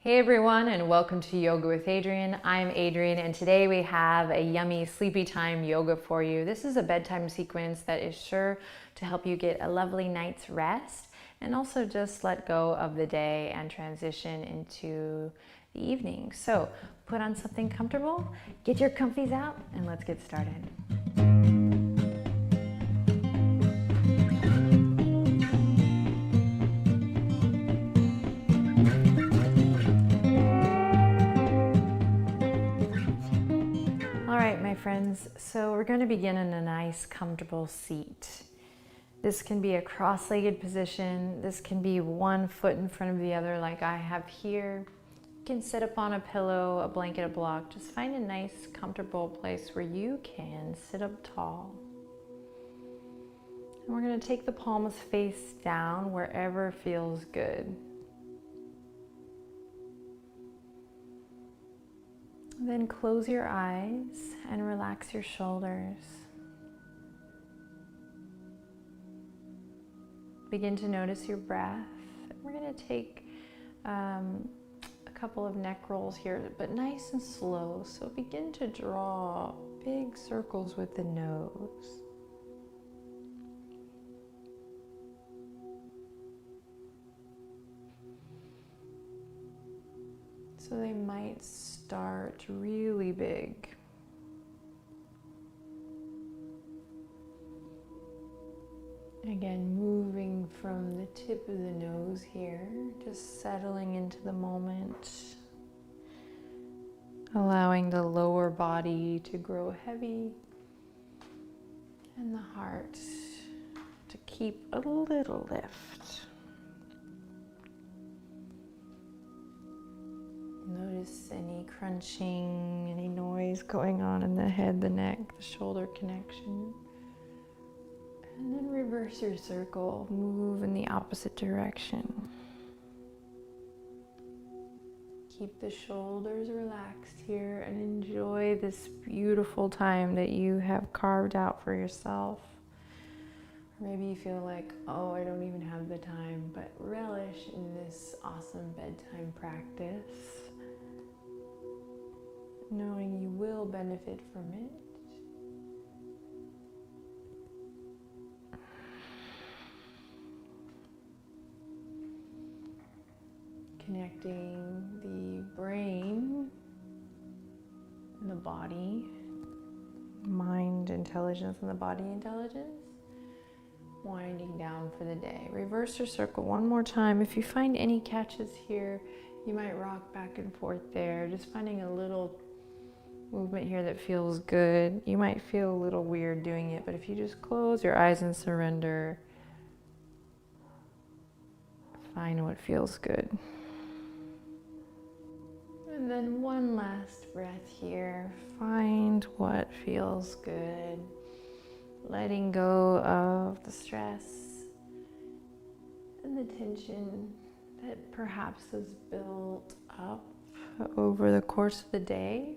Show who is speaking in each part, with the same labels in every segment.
Speaker 1: Hey everyone, and welcome to Yoga with Adriene. I'm Adriene, and today we have a yummy sleepy time yoga for you. This is a bedtime sequence that is sure to help you get a lovely night's rest and also just let go of the day and transition into the evening. So put on something comfortable, get your comfies out, and let's get started. All right, my friends, so we're going to begin in a nice, comfortable seat. This can be a cross-legged position. This can be one foot in front of the other like I have here. You can sit up on a pillow, a blanket, a block. Just find a nice, comfortable place where you can sit up tall. And we're going to take the palms face down wherever feels good. Then close your eyes and relax your shoulders. Begin to notice your breath. We're going to take a couple of neck rolls here, but nice and slow. So begin to draw big circles with the nose. So they might start really big. Again, moving from the tip of the nose here, just settling into the moment, allowing the lower body to grow heavy and the heart to keep a little lift. Notice any crunching, any noise going on in the head, the neck, the shoulder connection. And then reverse your circle, move in the opposite direction. Keep the shoulders relaxed here and enjoy this beautiful time that you have carved out for yourself. Or maybe you feel like, oh, I don't even have the time, but relish in this awesome bedtime practice, knowing you will benefit from it. Connecting the brain and the body, mind intelligence and the body intelligence, winding down for the day. Reverse your circle one more time. If you find any catches here, you might rock back and forth there, just finding a little movement here that feels good. You might feel a little weird doing it, but if you just close your eyes and surrender, find what feels good. And then one last breath here. Find what feels good. Letting go of the stress and the tension that perhaps has built up over the course of the day.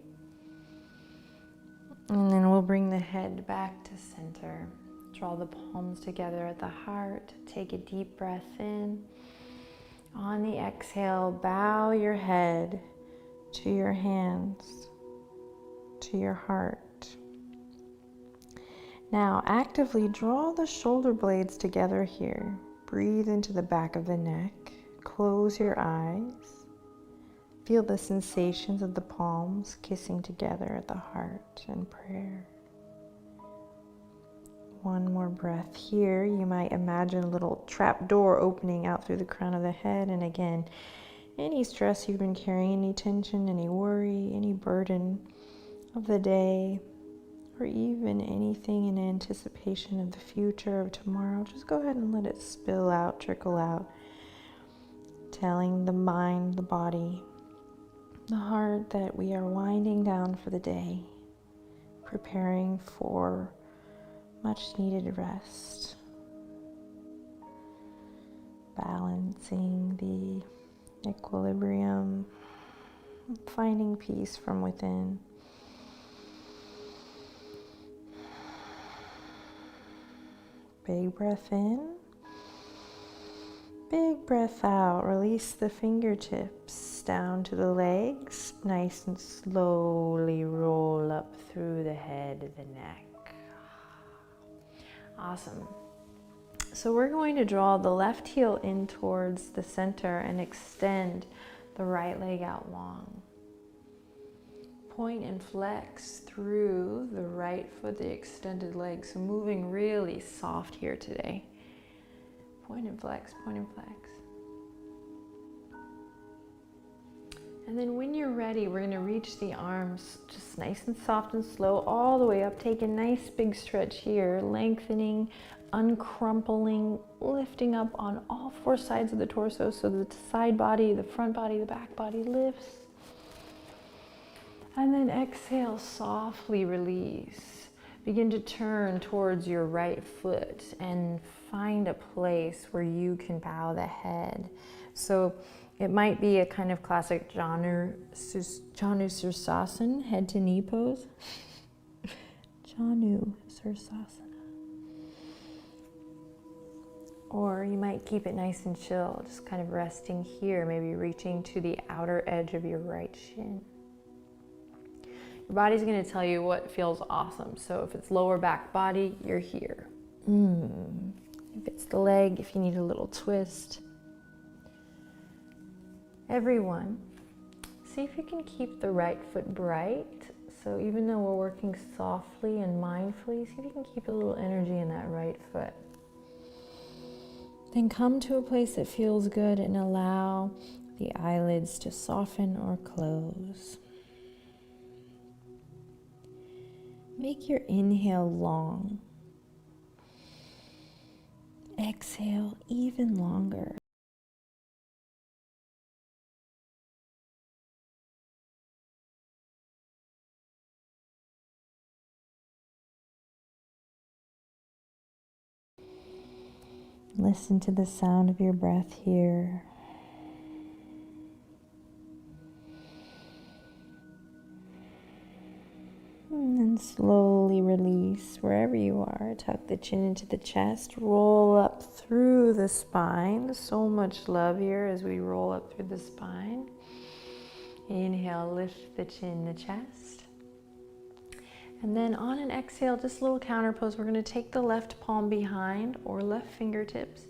Speaker 1: And then we'll bring the head back to center. Draw the palms together at the heart. Take a deep breath in. On the exhale, bow your head to your hands, to your heart. Now actively draw the shoulder blades together here. Breathe into the back of the neck. Close your eyes. Feel the sensations of the palms kissing together at the heart in prayer. One more breath here. You might imagine a little trap door opening out through the crown of the head. And again, any stress you've been carrying, any tension, any worry, any burden of the day, or even anything in anticipation of the future of tomorrow, just go ahead and let it spill out, trickle out, telling the mind, the body, the heart that we are winding down for the day, preparing for much needed rest, balancing the equilibrium, finding peace from within. Big breath in, big breath out. Release the fingertips. down to the legs. Nice and slowly roll up through the head, the neck. Awesome. So we're going to draw the left heel in towards the center and extend the right leg out long. Point and flex through the right foot, the extended leg. So moving really soft here today. Point and flex, point and flex. And then when you're ready, we're going to reach the arms just nice and soft and slow all the way up. Take a nice big stretch here, lengthening, uncrumpling, lifting up on all four sides of the torso. So the side body, the front body, the back body lifts. And then exhale, softly release. Begin to turn towards your right foot and find a place where you can bow the head. So it might be a kind of classic Janu Sirsasana, head to knee pose. Janu Sirsasana. Or you might keep it nice and chill, just kind of resting here, maybe reaching to the outer edge of your right shin. Your body's going to tell you what feels awesome. So if it's lower back body, you're here. If it's the leg, if you need a little twist. Everyone, see if you can keep the right foot bright. So even though we're working softly and mindfully, see if you can keep a little energy in that right foot. Then come to a place that feels good and allow the eyelids to soften or close. Make your inhale long. Exhale even longer. Listen to the sound of your breath here. And then slowly release wherever you are. Tuck the chin into the chest. Roll up through the spine. So much love here as we roll up through the spine. Inhale, lift the chin, the chest. And then on an exhale, just a little counter pose. We're going to take the left palm behind or left fingertips.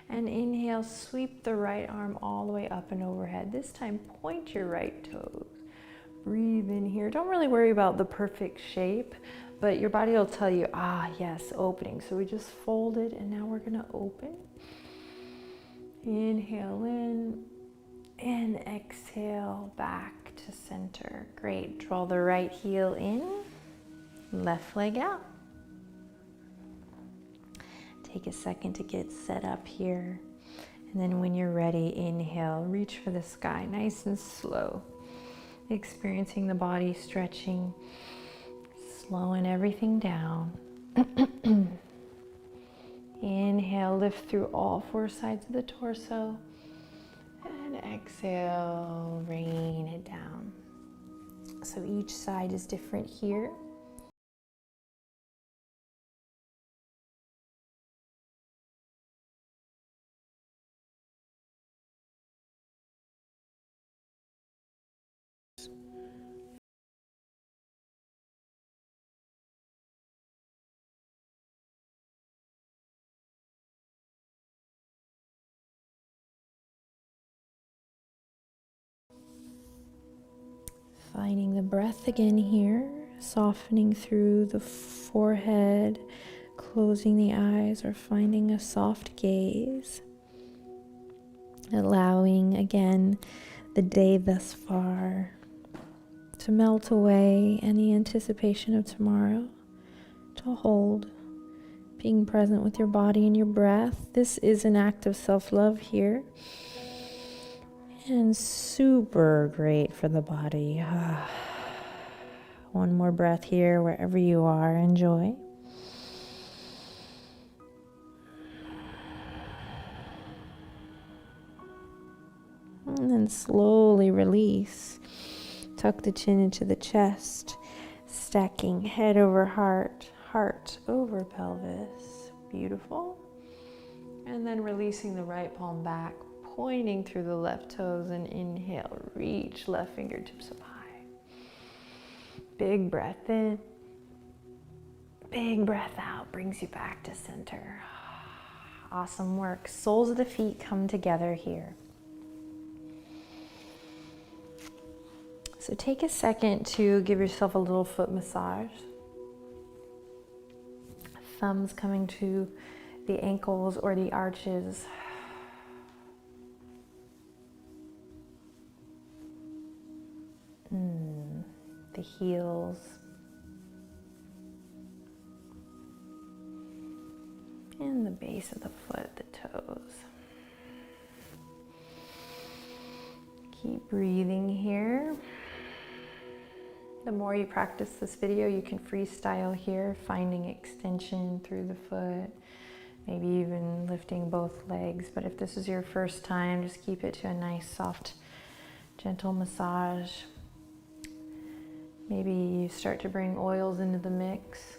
Speaker 1: And inhale, sweep the right arm all the way up and overhead. This time, point your right toes. Breathe in here. Don't really worry about the perfect shape, but your body will tell you, yes, opening. So we just fold it, and now we're going to open. Inhale in, and exhale back to center. Great. Draw the right heel in, left leg out. Take a second to get set up here. And then when you're ready, inhale, reach for the sky, nice and slow. Experiencing the body stretching, slowing everything down. Inhale, lift through all four sides of the torso. And exhale, rain it down. So each side is different here. Finding the breath again here, softening through the forehead, closing the eyes or finding a soft gaze. Allowing again the day thus far to melt away, any anticipation of tomorrow to hold. Being present with your body and your breath. This is an act of self-love here. And super great for the body. One more breath here, wherever you are. Enjoy. And then slowly release. Tuck the chin into the chest. Stacking head over heart, heart over pelvis. Beautiful. And then releasing the right palm back. pointing through the left toes, and inhale, reach left fingertips up high. Big breath in, big breath out, brings you back to center. Awesome work. Soles of the feet come together here. So take a second to give yourself a little foot massage. Thumbs coming to the ankles or the arches. The heels. And the base of the foot, the toes. Keep breathing here. The more you practice this video, you can freestyle here, finding extension through the foot, maybe even lifting both legs. But if this is your first time, just keep it to a nice, soft, gentle massage. Maybe you start to bring oils into the mix.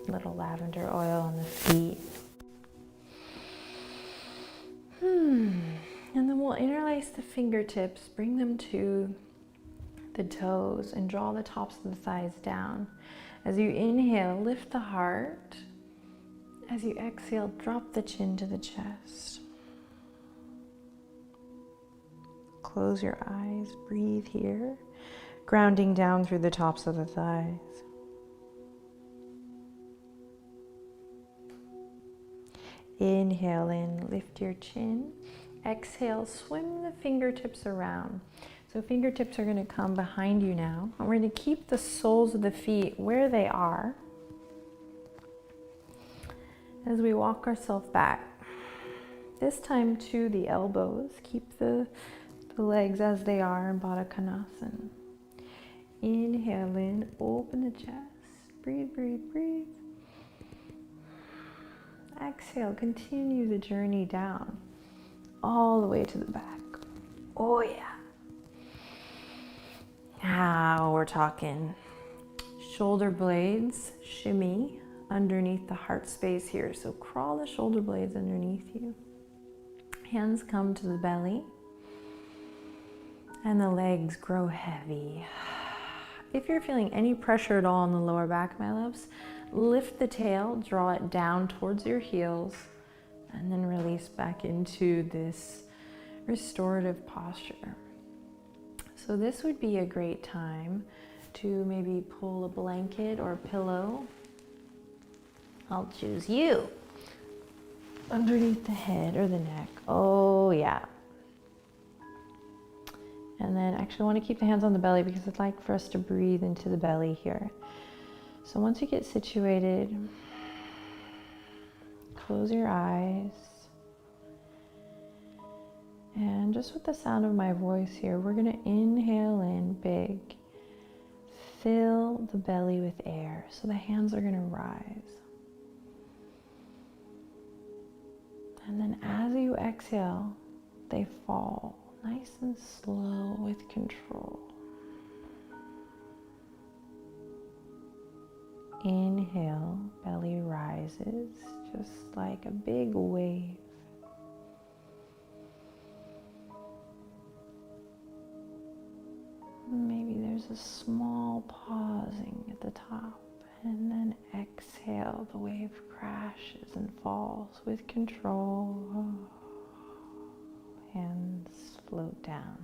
Speaker 1: A little lavender oil on the feet. And then we'll interlace the fingertips, bring them to the toes, and draw the tops of the thighs down. As you inhale, lift the heart. As you exhale, drop the chin to the chest. Close your eyes, breathe here, grounding down through the tops of the thighs. Inhale in, lift your chin. Exhale, swim the fingertips around. So fingertips are going to come behind you now. And we're going to keep the soles of the feet where they are as we walk ourselves back. This time to the elbows. Keep the legs as they are in Baddha Konasana. Inhale in, open the chest. Breathe, breathe, breathe. Exhale, continue the journey down, all the way to the back. Oh yeah. Now we're talking. Shoulder blades shimmy underneath the heart space here. So crawl the shoulder blades underneath you. Hands come to the belly. And the legs grow heavy. If you're feeling any pressure at all in the lower back, my loves, lift the tail, draw it down towards your heels, and then release back into this restorative posture. So this would be a great time to maybe pull a blanket or a pillow. I'll choose you. Underneath the head or the neck. Oh yeah. And then actually I want to keep the hands on the belly because I'd like for us to breathe into the belly here. So once you get situated, close your eyes. And just with the sound of my voice here, we're going to inhale in big. Fill the belly with air. So the hands are going to rise. And then as you exhale, they fall. Nice and slow with control. Inhale, belly rises just like a big wave. Maybe there's a small pausing at the top, and then exhale, the wave crashes and falls with control. Hands float down.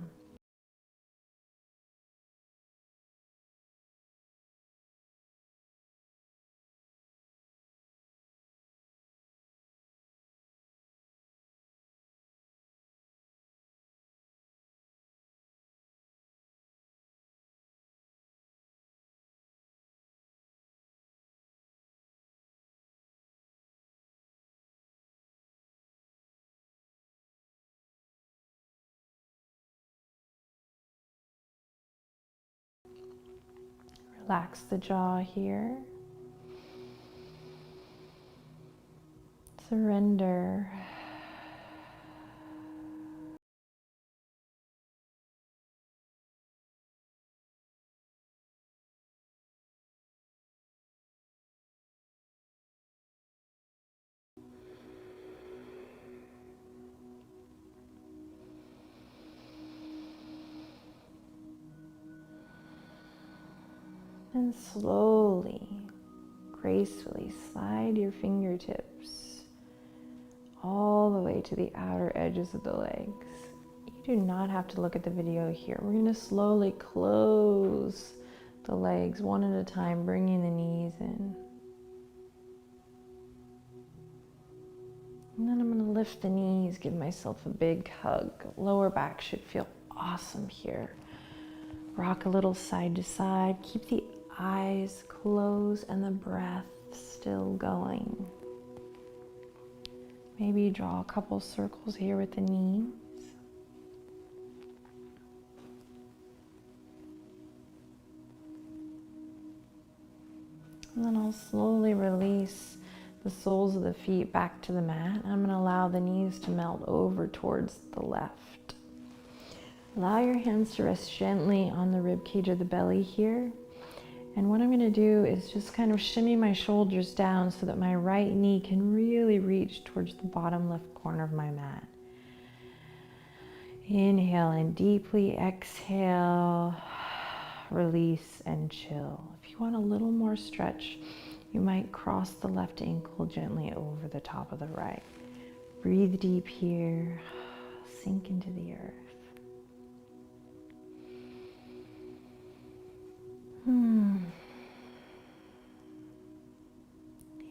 Speaker 1: Relax the jaw here. Surrender. And slowly, gracefully slide your fingertips all the way to the outer edges of the legs. You do not have to look at the video here. We're going to slowly close the legs one at a time, bringing the knees in. And then I'm going to lift the knees, give myself a big hug. Lower back should feel awesome here. Rock a little side to side. Keep the eyes closed and the breath still going. Maybe draw a couple circles here with the knees. And then I'll slowly release the soles of the feet back to the mat. I'm going to allow the knees to melt over towards the left. Allow your hands to rest gently on the rib cage of the belly here. And what I'm going to do is just kind of shimmy my shoulders down so that my right knee can really reach towards the bottom left corner of my mat. Inhale in deeply, exhale, release and chill. If you want a little more stretch, you might cross the left ankle gently over the top of the right. Breathe deep here, sink into the earth.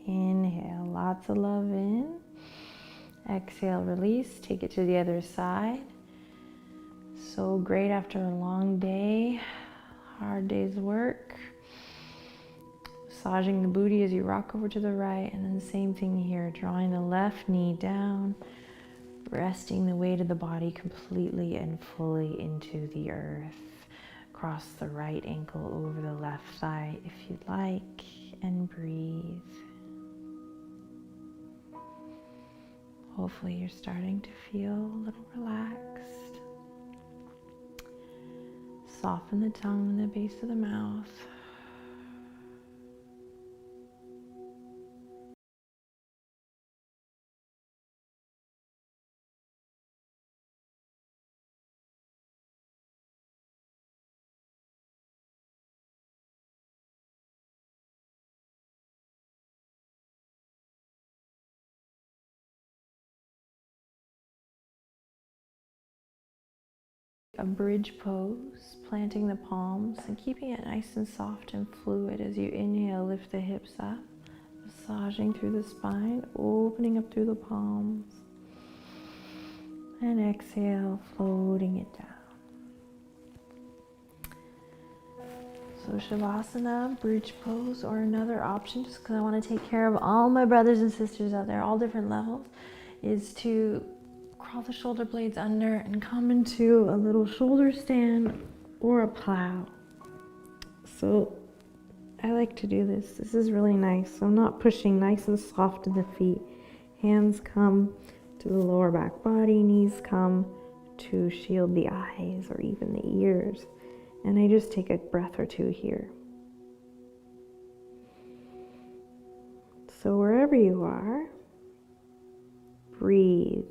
Speaker 1: Inhale, lots of love in. Exhale, release, take it to the other side. So great after a long day, hard day's work. Massaging the booty as you rock over to the right, and then the same thing here, drawing the left knee down, resting the weight of the body completely and fully into the earth. Cross the right ankle over the left thigh if you'd like, and breathe. Hopefully you're starting to feel a little relaxed. Soften the tongue and the base of the mouth. A bridge pose, planting the palms and keeping it nice and soft and fluid as you inhale, lift the hips up, massaging through the spine, opening up through the palms, and exhale, floating it down. So Shavasana, bridge pose, or another option, just because I want to take care of all my brothers and sisters out there, all different levels, is to crawl the shoulder blades under and come into a little shoulder stand or a plow. So I like to do this. This is really nice. So I'm not pushing, nice and soft in the feet. Hands come to the lower back body, knees come to shield the eyes or even the ears. And I just take a breath or two here. So wherever you are, breathe.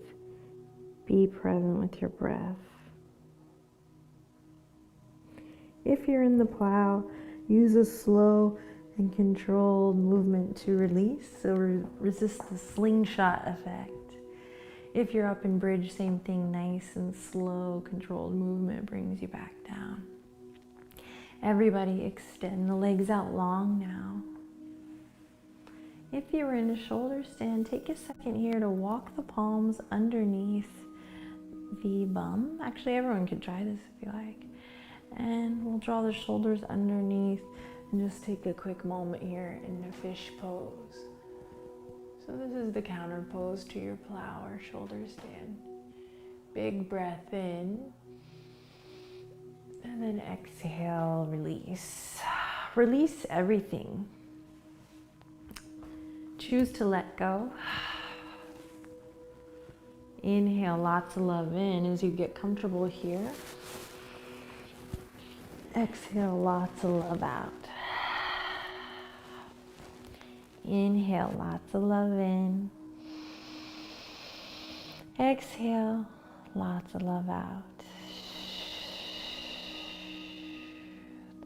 Speaker 1: Be present with your breath. If you're in the plow, use a slow and controlled movement to release, so resist the slingshot effect. If you're up in bridge, same thing, nice and slow, controlled movement brings you back down. Everybody extend the legs out long now. If you were in a shoulder stand, take a second here to walk the palms underneath the bum. Actually, everyone could try this if you like. And we'll draw the shoulders underneath and just take a quick moment here in the fish pose. So this is the counter pose to your plow or shoulder stand. Big breath in. And then exhale, release. Release everything. Choose to let go. Inhale lots of love in as you get comfortable here. Exhale lots of love out. Inhale lots of love in. Exhale lots of love out.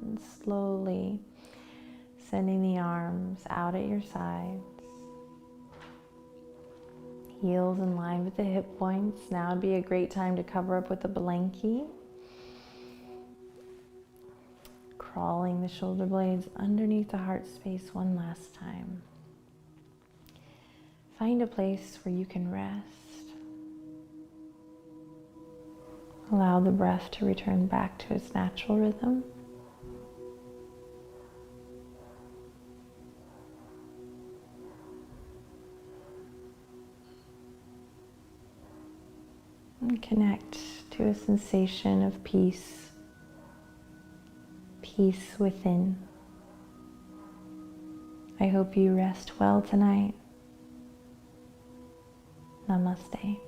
Speaker 1: And slowly Sending the arms out at your sides. Heels in line with the hip points. Now would be a great time to cover up with a blankie. Crawling the shoulder blades underneath the heart space one last time. Find a place where you can rest. Allow the breath to return back to its natural rhythm. And connect to a sensation of peace. Peace within. I hope you rest well tonight. Namaste.